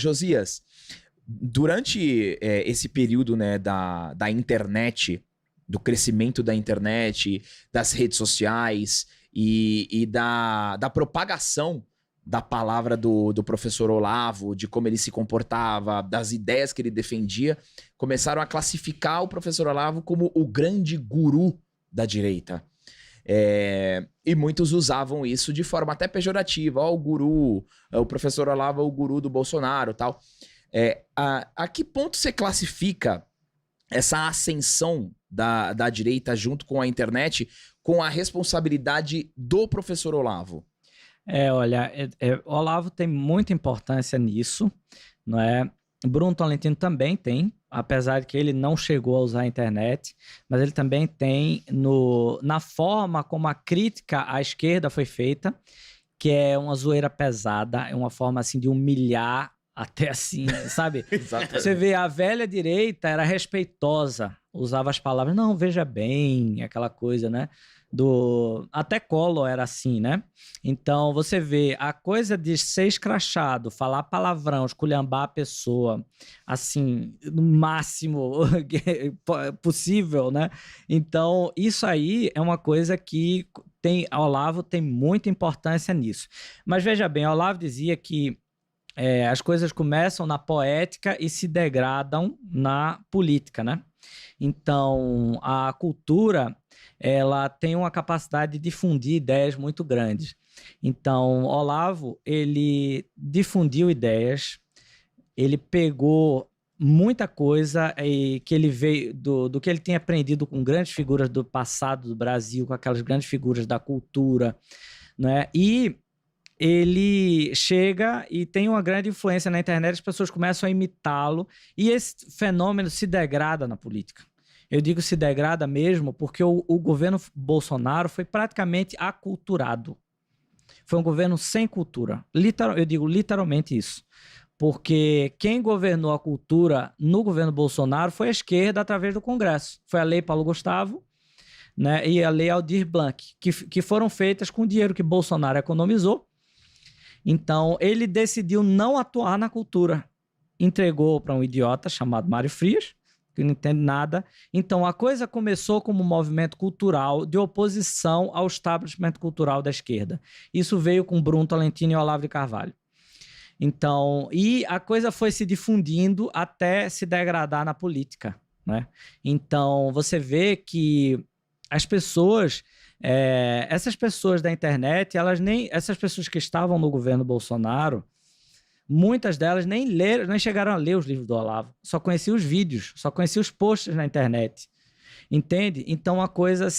Josias, durante esse período, né, da internet, do crescimento da internet, das redes sociais e da propagação da palavra do professor Olavo, de como ele se comportava, das ideias que ele defendia, começaram a classificar o professor Olavo como o grande guru da direita. E muitos usavam isso de forma até pejorativa. Ó, o guru, o professor Olavo é o guru do Bolsonaro, tal. A que ponto você classifica essa ascensão da direita junto com a internet com a responsabilidade do professor Olavo? Olha, Olavo tem muita importância nisso, não é? Bruno Tolentino também tem, apesar de que ele não chegou a usar a internet, mas ele também tem na forma como a crítica à esquerda foi feita, que é uma zoeira pesada, é uma forma assim de humilhar até assim, sabe? Você vê, a velha direita era respeitosa, usava as palavras, não, veja bem, aquela coisa, né? Até Collor era assim, né? Então, você vê a coisa de ser escrachado, falar palavrão, esculhambar a pessoa, assim, no máximo possível, né? Então, isso aí é uma coisa que Olavo tem muita importância nisso. Mas veja bem, Olavo dizia que as coisas começam na poética e se degradam na política, né? Então, a cultura, ela tem uma capacidade de difundir ideias muito grandes. Então, Olavo, ele difundiu ideias, ele pegou muita coisa que ele veio do que ele tinha aprendido com grandes figuras do passado do Brasil, com aquelas grandes figuras da cultura, né? E ele chega e tem uma grande influência na internet, as pessoas começam a imitá-lo e esse fenômeno se degrada na política. Eu digo se degrada mesmo porque o governo Bolsonaro foi praticamente aculturado. Foi um governo sem cultura. Eu digo literalmente isso. Porque quem governou a cultura no governo Bolsonaro foi a esquerda através do Congresso. Foi a Lei Paulo Gustavo, né, e a Lei Aldir Blanc, que foram feitas com o dinheiro que Bolsonaro economizou. Então, ele decidiu não atuar na cultura. Entregou para um idiota chamado Mário Frias, que não entende nada. Então, a coisa começou como um movimento cultural de oposição ao establishment cultural da esquerda. Isso veio com Bruno Tolentino e Olavo de Carvalho. Então, e a coisa foi se difundindo até se degradar na política, né? Então, você vê que as pessoas... essas pessoas da internet, essas pessoas que estavam no governo Bolsonaro, muitas delas nem chegaram a ler os livros do Olavo, só conheciam os vídeos, só conheciam os posts na internet, entende? Então a coisa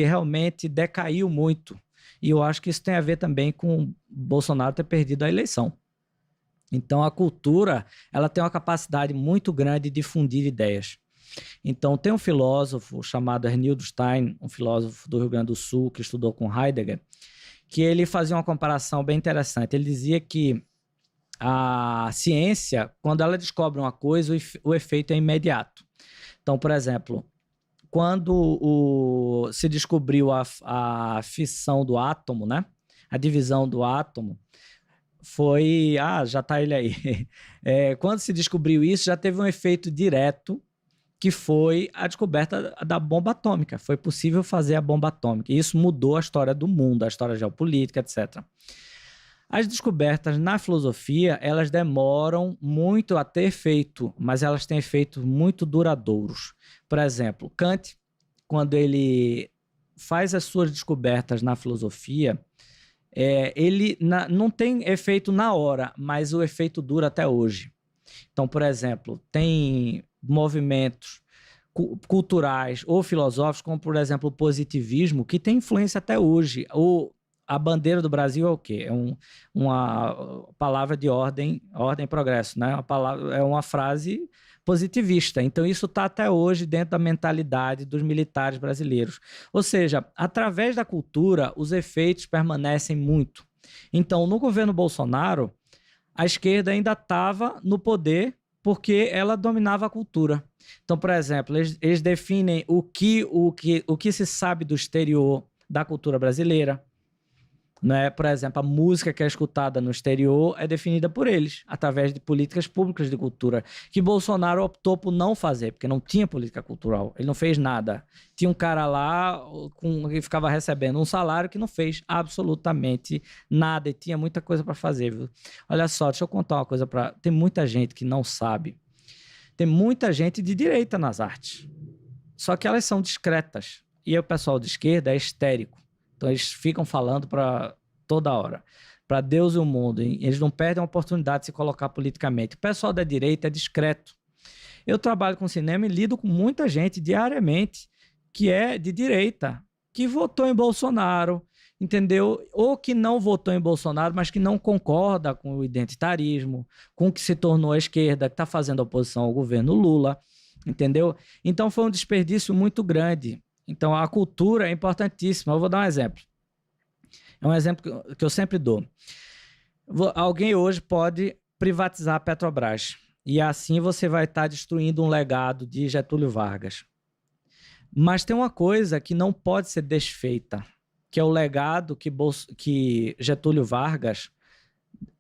realmente decaiu muito, e eu acho que isso tem a ver também com Bolsonaro ter perdido a eleição. Então a cultura, ela tem uma capacidade muito grande de difundir ideias. Então, tem um filósofo chamado Arnildo Stein, um filósofo do Rio Grande do Sul, que estudou com Heidegger, que ele fazia uma comparação bem interessante. Ele dizia que a ciência, quando ela descobre uma coisa, o efeito é imediato. Então, por exemplo, quando se descobriu a fissão do átomo, né? A divisão do átomo, foi... já está ele aí. Quando se descobriu isso, já teve um efeito direto, que foi a descoberta da bomba atômica. Foi possível fazer a bomba atômica. E isso mudou a história do mundo, a história geopolítica, etc. As descobertas na filosofia, elas demoram muito a ter efeito, mas elas têm efeitos muito duradouros. Por exemplo, Kant, quando ele faz as suas descobertas na filosofia, ele não tem efeito na hora, mas o efeito dura até hoje. Então, por exemplo, tem movimentos culturais ou filosóficos, como, por exemplo, o positivismo, que tem influência até hoje. A bandeira do Brasil é o quê? É uma palavra de ordem e progresso, né? É uma frase positivista. Então, isso está até hoje dentro da mentalidade dos militares brasileiros. Ou seja, através da cultura, os efeitos permanecem muito. Então, no governo Bolsonaro, a esquerda ainda estava no poder porque ela dominava a cultura. Então, por exemplo, eles definem o que se sabe do exterior da cultura brasileira, Né? Por exemplo, a música que é escutada no exterior é definida por eles, através de políticas públicas de cultura, que Bolsonaro optou por não fazer, porque não tinha política cultural, ele não fez nada. Tinha um cara lá que ficava recebendo um salário que não fez absolutamente nada e tinha muita coisa para fazer. Viu? Olha só, deixa eu contar uma coisa para... Tem muita gente que não sabe. Tem muita gente de direita nas artes, só que elas são discretas. E aí o pessoal de esquerda é histérico. Então eles ficam falando para toda hora, para Deus e o mundo. Eles não perdem a oportunidade de se colocar politicamente. O pessoal da direita é discreto. Eu trabalho com cinema e lido com muita gente diariamente que é de direita, que votou em Bolsonaro, entendeu? Ou que não votou em Bolsonaro, mas que não concorda com o identitarismo, com o que se tornou a esquerda, que está fazendo oposição ao governo Lula, entendeu? Então foi um desperdício muito grande. Então, a cultura é importantíssima. Eu vou dar um exemplo. É um exemplo que eu sempre dou. Alguém hoje pode privatizar a Petrobras. E assim você vai estar destruindo um legado de Getúlio Vargas. Mas tem uma coisa que não pode ser desfeita, que é o legado que Getúlio Vargas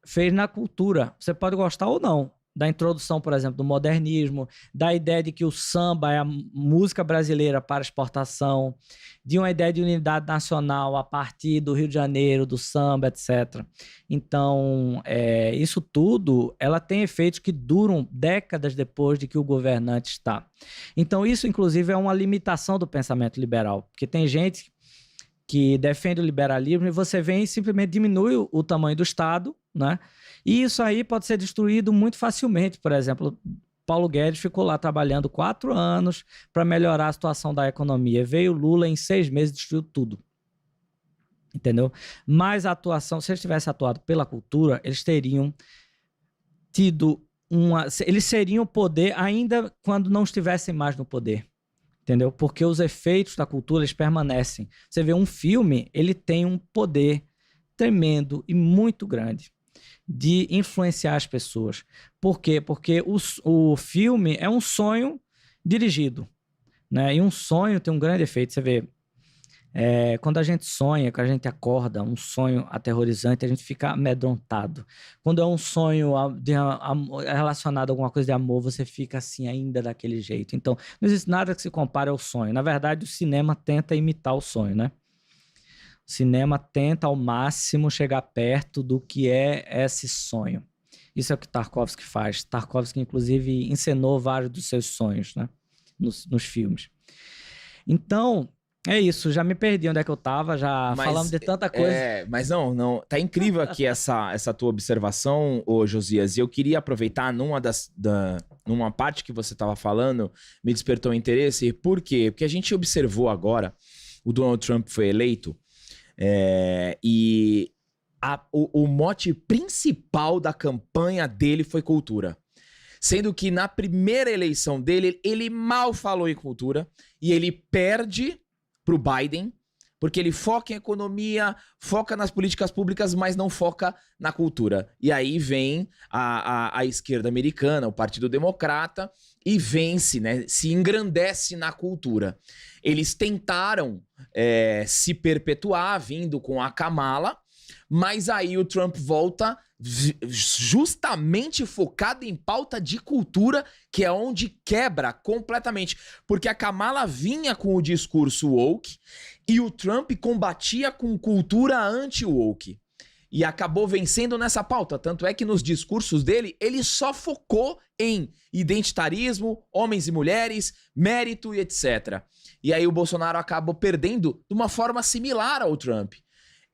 fez na cultura. Você pode gostar ou não. Da introdução, por exemplo, do modernismo, da ideia de que o samba é a música brasileira para exportação, de uma ideia de unidade nacional a partir do Rio de Janeiro, do samba, etc. Então, isso tudo, ela tem efeitos que duram décadas depois de que o governante está. Então, isso, inclusive, é uma limitação do pensamento liberal, porque tem gente que defende o liberalismo e você vem e simplesmente diminui o tamanho do Estado, né? E isso aí pode ser destruído muito facilmente. Por exemplo, Paulo Guedes ficou lá trabalhando 4 anos para melhorar a situação da economia. Veio Lula em 6 meses e destruiu tudo. Entendeu? Mas a atuação, se eles tivessem atuado pela cultura, eles teriam tido eles seriam poder ainda quando não estivessem mais no poder. Entendeu? Porque os efeitos da cultura, eles permanecem. Você vê um filme, ele tem um poder tremendo e muito grande de influenciar as pessoas. Por quê? Porque o filme é um sonho dirigido, né? E um sonho tem um grande efeito. Você vê, quando a gente sonha, quando a gente acorda, um sonho aterrorizante, a gente fica amedrontado. Quando é um sonho relacionado a alguma coisa de amor, você fica assim ainda daquele jeito. Então, não existe nada que se compare ao sonho. Na verdade, o cinema tenta imitar o sonho, né? O cinema tenta ao máximo chegar perto do que é esse sonho. Isso é o que Tarkovsky faz. Tarkovsky, inclusive, encenou vários dos seus sonhos, né? nos filmes. Então, é isso. Já me perdi onde é que eu estava, falamos de tanta coisa. Mas não. Tá incrível aqui essa tua observação, ô Josias. E eu queria aproveitar numa parte que você estava falando, me despertou interesse. Por quê? Porque a gente observou agora, o Donald Trump foi eleito, e o mote principal da campanha dele foi cultura. Sendo que na primeira eleição dele, ele mal falou em cultura e ele perde pro Biden, porque ele foca em economia, foca nas políticas públicas, mas não foca na cultura. E aí vem a esquerda americana, o Partido Democrata, e vence, né? Se engrandece na cultura. Eles tentaram se perpetuar, vindo com a Kamala, mas aí o Trump volta justamente focado em pauta de cultura, que é onde quebra completamente. Porque a Kamala vinha com o discurso woke e o Trump combatia com cultura anti-woke. E acabou vencendo nessa pauta. Tanto é que nos discursos dele, ele só focou em identitarismo, homens e mulheres, mérito e etc. E aí o Bolsonaro acabou perdendo de uma forma similar ao Trump.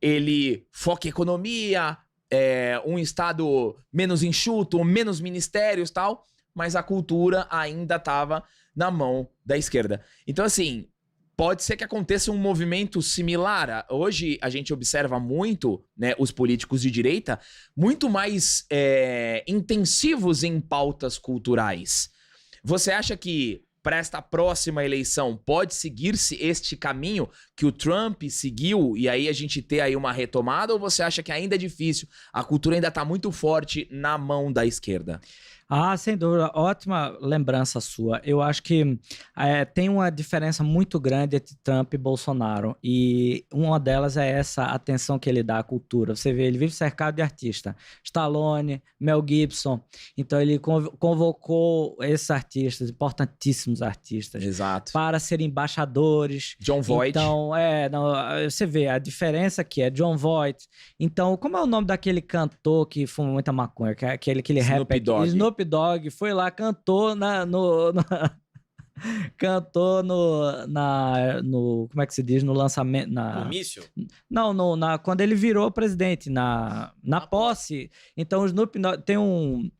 Ele foca em economia, um estado menos enxuto, menos ministérios e tal, mas a cultura ainda estava na mão da esquerda. Então, assim, pode ser que aconteça um movimento similar. Hoje a gente observa muito, né, os políticos de direita muito mais intensivos em pautas culturais. Você acha que para esta próxima eleição pode seguir-se este caminho que o Trump seguiu e aí a gente ter aí uma retomada, ou você acha que ainda é difícil? A cultura ainda está muito forte na mão da esquerda? Ah, sem dúvida, ótima lembrança sua. Eu acho que tem uma diferença muito grande entre Trump e Bolsonaro, e uma delas é essa atenção que ele dá à cultura. Você vê, ele vive cercado de artistas, Stallone, Mel Gibson, então ele convocou esses artistas, importantíssimos artistas, Exato. para serem embaixadores. John Voight. Então, você vê a diferença que é John Voight. Então, como é o nome daquele cantor que fuma muita maconha, que é aquele Snoop rapper? Dogg. Snoop Dogg foi lá, cantou cantou no como é que se diz, no lançamento, Comício? não, quando ele virou presidente, na posse. Então o Snoop Dogg tem um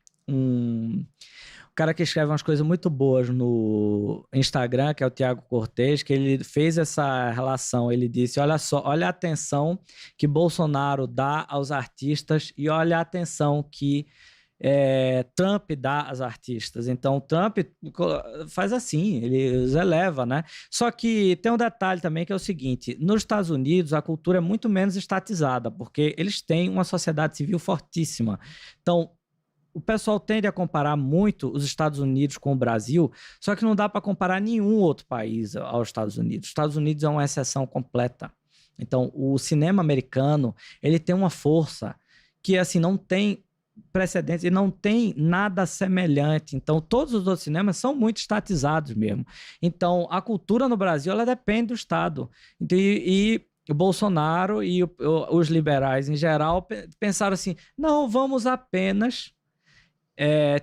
cara que escreve umas coisas muito boas no Instagram, que é o Thiago Cortez, que ele fez essa relação. Ele disse, olha só, olha a atenção que Bolsonaro dá aos artistas e olha a atenção que Trump dá às artistas. Então, Trump faz assim, ele os eleva, né? Só que tem um detalhe também que é o seguinte, nos Estados Unidos a cultura é muito menos estatizada, porque eles têm uma sociedade civil fortíssima. Então, o pessoal tende a comparar muito os Estados Unidos com o Brasil, só que não dá para comparar nenhum outro país aos Estados Unidos. Os Estados Unidos é uma exceção completa. Então, o cinema americano, ele tem uma força que, assim, não tem precedentes e não tem nada semelhante. Então, todos os outros cinemas são muito estatizados mesmo. Então, a cultura no Brasil, ela depende do Estado. E o Bolsonaro e os liberais, em geral, pensaram assim, não, vamos apenas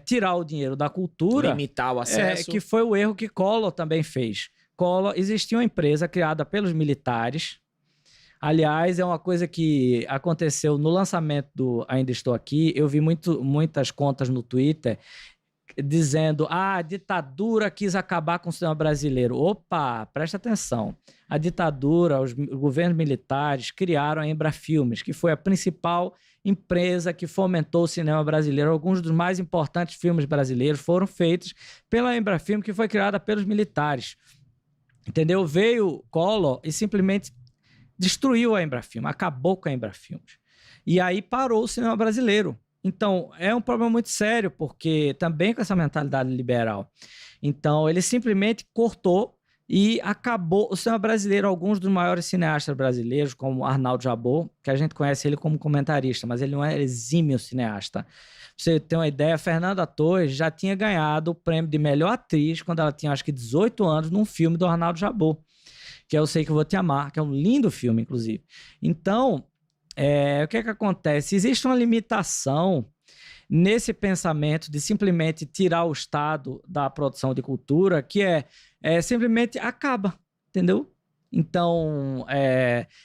tirar o dinheiro da cultura. Limitar o acesso. Que foi o erro que Collor também fez. Existia uma empresa criada pelos militares. Aliás, é uma coisa que aconteceu no lançamento do Ainda Estou Aqui. Eu vi muitas contas no Twitter dizendo a ditadura quis acabar com o cinema brasileiro. Opa, presta atenção. A ditadura, os governos militares criaram a Embrafilmes, que foi a principal empresa que fomentou o cinema brasileiro. Alguns dos mais importantes filmes brasileiros foram feitos pela Embrafilme, que foi criada pelos militares. Entendeu? Veio Collor e simplesmente destruiu a Embrafilme, acabou com a Embrafilme. E aí parou o cinema brasileiro. Então, é um problema muito sério, porque também com essa mentalidade liberal. Então, ele simplesmente cortou e acabou o cinema brasileiro. Alguns dos maiores cineastas brasileiros, como Arnaldo Jabor, que a gente conhece ele como comentarista, mas ele não é exímio cineasta. Pra você ter uma ideia, Fernanda Torres já tinha ganhado o prêmio de melhor atriz quando ela tinha, acho que 18 anos, num filme do Arnaldo Jabor, que é Eu Sei Que Eu Vou Te Amar, que é um lindo filme, inclusive. Então, o que é que acontece? Existe uma limitação nesse pensamento de simplesmente tirar o Estado da produção de cultura, que simplesmente acaba, entendeu? Então,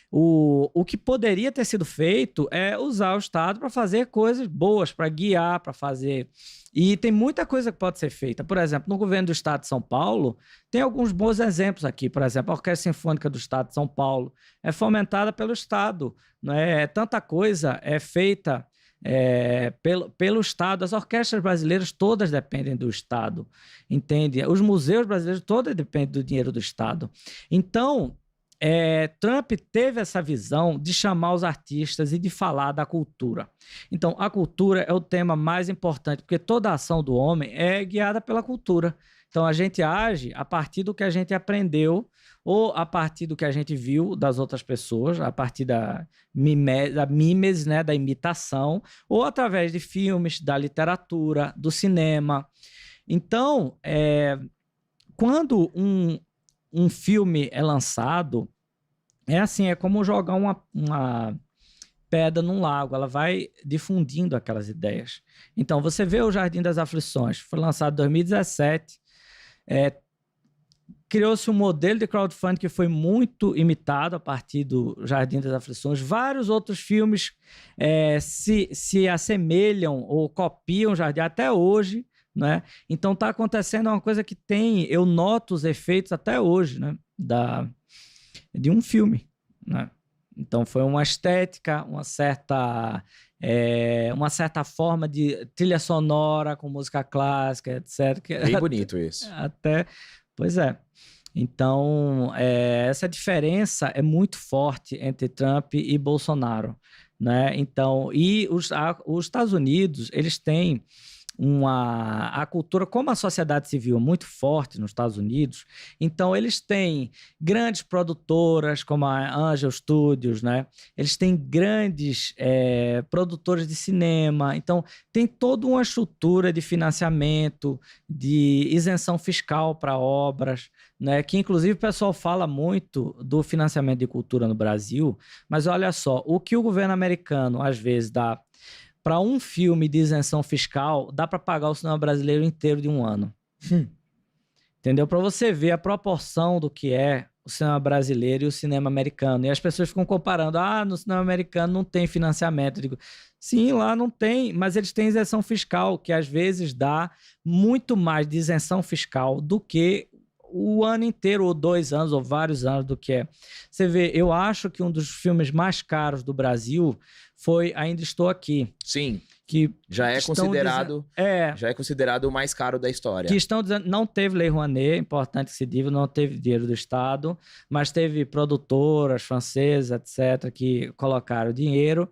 o que poderia ter sido feito é usar o Estado para fazer coisas boas, para guiar, para fazer... E tem muita coisa que pode ser feita. Por exemplo, no governo do Estado de São Paulo, tem alguns bons exemplos aqui. Por exemplo, a Orquestra Sinfônica do Estado de São Paulo é fomentada pelo Estado. Né? Tanta coisa é feita pelo Estado. As orquestras brasileiras todas dependem do Estado, entende? Os museus brasileiros todos dependem do dinheiro do Estado. Então, Trump teve essa visão de chamar os artistas e de falar da cultura. Então, a cultura é o tema mais importante, porque toda a ação do homem é guiada pela cultura. Então, a gente age a partir do que a gente aprendeu ou a partir do que a gente viu das outras pessoas, a partir da mimes, né, da imitação, ou através de filmes, da literatura, do cinema. Então, quando um filme é lançado, é como jogar uma pedra num lago, ela vai difundindo aquelas ideias. Então, você vê o Jardim das Aflições, foi lançado em 2017, criou-se um modelo de crowdfunding que foi muito imitado a partir do Jardim das Aflições. Vários outros filmes se assemelham ou copiam o Jardim até hoje, né? Então está acontecendo uma coisa que eu noto os efeitos até hoje, né? De um filme, né? Então foi uma estética, uma certa forma de trilha sonora com música clássica, etc. Bem bonito isso. Pois é. Então, essa diferença é muito forte entre Trump e Bolsonaro, né? Então, e os Estados Unidos, eles têm a cultura, como a sociedade civil é muito forte nos Estados Unidos, então eles têm grandes produtoras como a Angel Studios, né? Eles têm grandes produtores de cinema, então tem toda uma estrutura de financiamento, de isenção fiscal para obras, né? Que inclusive o pessoal fala muito do financiamento de cultura no Brasil, mas olha só, o que o governo americano às vezes dá para um filme de isenção fiscal, dá para pagar o cinema brasileiro inteiro de um ano. Entendeu? Para você ver a proporção do que é o cinema brasileiro e o cinema americano. E as pessoas ficam comparando. No cinema americano não tem financiamento. Eu digo, sim, lá não tem, mas eles têm isenção fiscal, que às vezes dá muito mais de isenção fiscal do que o ano inteiro, ou 2 anos, ou vários anos do que é. Você vê, eu acho que um dos filmes mais caros do Brasil foi Ainda Estou Aqui. Sim. Que já é considerado o mais caro da história. Que estão dizendo, não teve Lei Rouanet, importante que se diga, não teve dinheiro do Estado, mas teve produtoras francesas, etc., que colocaram dinheiro.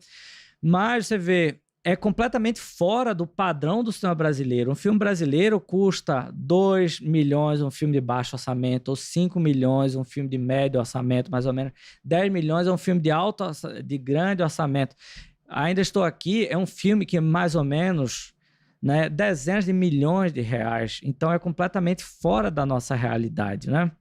Mas você vê, é completamente fora do padrão do cinema brasileiro. Um filme brasileiro custa 2 milhões, um filme de baixo orçamento, ou 5 milhões, um filme de médio orçamento, mais ou menos. 10 milhões é um filme de grande orçamento. Ainda Estou Aqui é um filme que mais ou menos, né, dezenas de milhões de reais. Então é completamente fora da nossa realidade, né?